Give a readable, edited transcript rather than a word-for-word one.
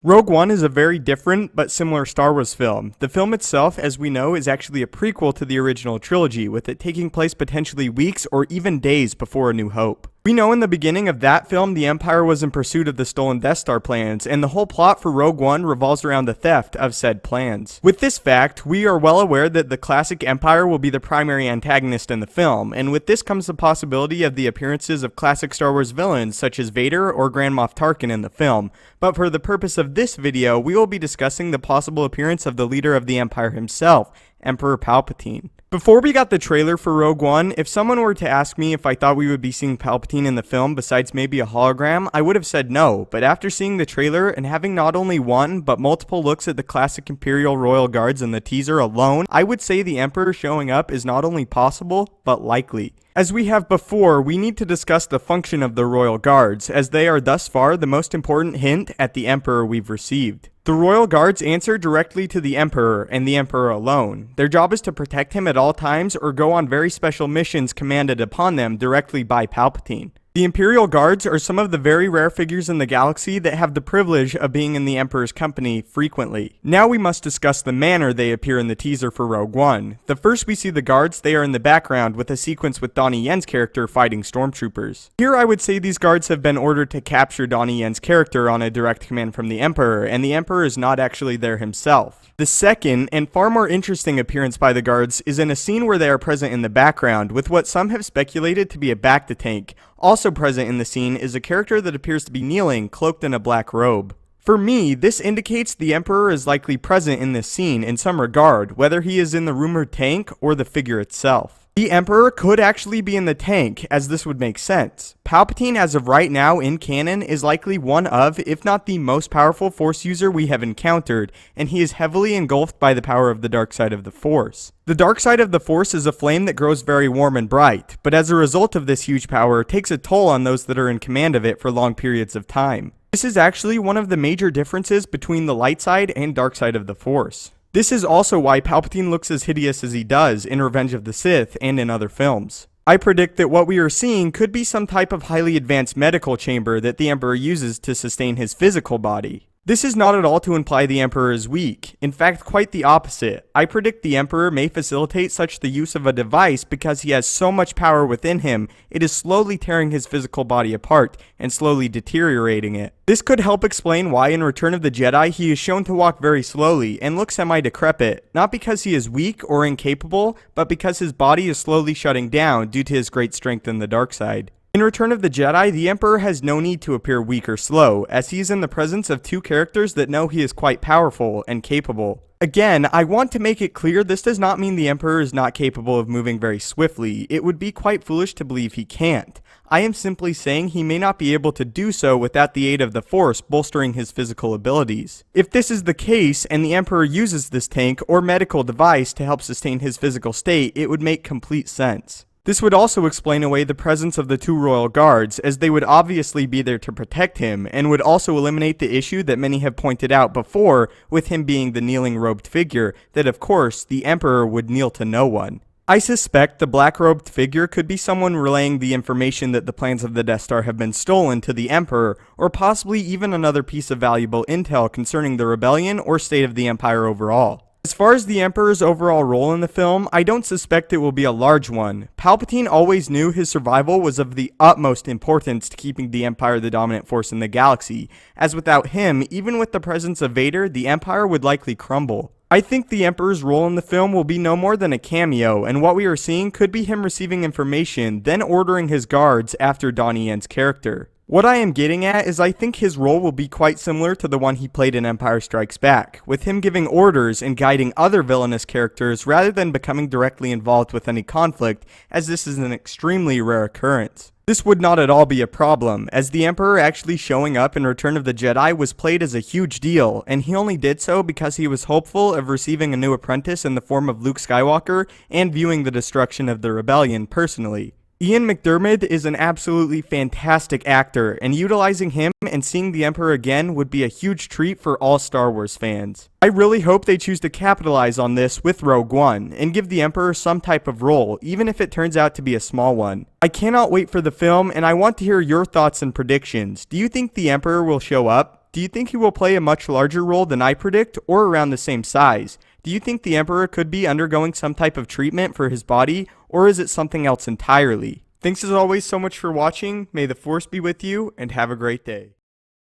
Rogue One is a very different but similar Star Wars film. The film itself, as we know, is actually a prequel to the original trilogy, with it taking place potentially weeks or even days before A New Hope. We know in the beginning of that film, the Empire was in pursuit of the stolen Death Star plans, and the whole plot for Rogue One revolves around the theft of said plans. With this fact, we are well aware that the classic Empire will be the primary antagonist in the film, and with this comes the possibility of the appearances of classic Star Wars villains such as Vader or Grand Moff Tarkin in the film. But for the purpose of this video, we will be discussing the possible appearance of the leader of the Empire himself, Emperor Palpatine. Before we got the trailer for Rogue One, if someone were to ask me if I thought we would be seeing Palpatine in the film besides maybe a hologram, I would have said no, but after seeing the trailer and having not only one, but multiple looks at the classic Imperial Royal Guards in the teaser alone, I would say the Emperor showing up is not only possible, but likely. As we have before, we need to discuss the function of the Royal Guards, as they are thus far the most important hint at the Emperor we've received. The Royal Guards answer directly to the Emperor, and the Emperor alone. Their job is to protect him at all times or go on very special missions commanded upon them directly by Palpatine. The Imperial Guards are some of the very rare figures in the galaxy that have the privilege of being in the Emperor's company frequently. Now we must discuss the manner they appear in the teaser for Rogue One. The first we see the guards, they are in the background with a sequence with Donnie Yen's character fighting stormtroopers. Here I would say these guards have been ordered to capture Donnie Yen's character on a direct command from the Emperor, and the Emperor is not actually there himself. The second, and far more interesting appearance by the guards is in a scene where they are present in the background with what some have speculated to be a bacta tank. Also present in the scene is a character that appears to be kneeling, cloaked in a black robe. For me, this indicates the Emperor is likely present in this scene in some regard, whether he is in the rumored tank or the figure itself. The Emperor could actually be in the tank, as this would make sense. Palpatine, as of right now in canon, is likely one of, if not the most powerful Force user we have encountered, and he is heavily engulfed by the power of the dark side of the Force. The dark side of the Force is a flame that grows very warm and bright, but as a result of this huge power, takes a toll on those that are in command of it for long periods of time. This is actually one of the major differences between the light side and dark side of the Force. This is also why Palpatine looks as hideous as he does in Revenge of the Sith and in other films. I predict that what we are seeing could be some type of highly advanced medical chamber that the Emperor uses to sustain his physical body. This is not at all to imply the Emperor is weak. In fact, quite the opposite. I predict the Emperor may facilitate such the use of a device because he has so much power within him, it is slowly tearing his physical body apart and slowly deteriorating it. This could help explain why in Return of the Jedi he is shown to walk very slowly and look semi-decrepit, not because he is weak or incapable, but because his body is slowly shutting down due to his great strength in the dark side. In Return of the Jedi, the Emperor has no need to appear weak or slow, as he is in the presence of two characters that know he is quite powerful and capable. Again, I want to make it clear this does not mean the Emperor is not capable of moving very swiftly. It would be quite foolish to believe he can't. I am simply saying he may not be able to do so without the aid of the Force bolstering his physical abilities. If this is the case, and the Emperor uses this tank or medical device to help sustain his physical state, it would make complete sense. This would also explain away the presence of the two royal guards, as they would obviously be there to protect him, and would also eliminate the issue that many have pointed out before with him being the kneeling robed figure, that of course the Emperor would kneel to no one. I suspect the black-robed figure could be someone relaying the information that the plans of the Death Star have been stolen to the Emperor, or possibly even another piece of valuable intel concerning the rebellion or state of the Empire overall. As far as the Emperor's overall role in the film, I don't suspect it will be a large one. Palpatine always knew his survival was of the utmost importance to keeping the Empire the dominant force in the galaxy, as without him, even with the presence of Vader, the Empire would likely crumble. I think the Emperor's role in the film will be no more than a cameo, and what we are seeing could be him receiving information, then ordering his guards after Donnie Yen's character. What I am getting at is I think his role will be quite similar to the one he played in Empire Strikes Back, with him giving orders and guiding other villainous characters rather than becoming directly involved with any conflict, as this is an extremely rare occurrence. This would not at all be a problem, as the Emperor actually showing up in Return of the Jedi was played as a huge deal, and he only did so because he was hopeful of receiving a new apprentice in the form of Luke Skywalker and viewing the destruction of the rebellion personally. Ian McDiarmid is an absolutely fantastic actor, and utilizing him and seeing the Emperor again would be a huge treat for all Star Wars fans. I really hope they choose to capitalize on this with Rogue One, and give the Emperor some type of role, even if it turns out to be a small one. I cannot wait for the film, and I want to hear your thoughts and predictions. Do you think the Emperor will show up? Do you think he will play a much larger role than I predict, or around the same size? Do you think the Emperor could be undergoing some type of treatment for his body, or is it something else entirely? Thanks as always so much for watching. May the Force be with you, and have a great day.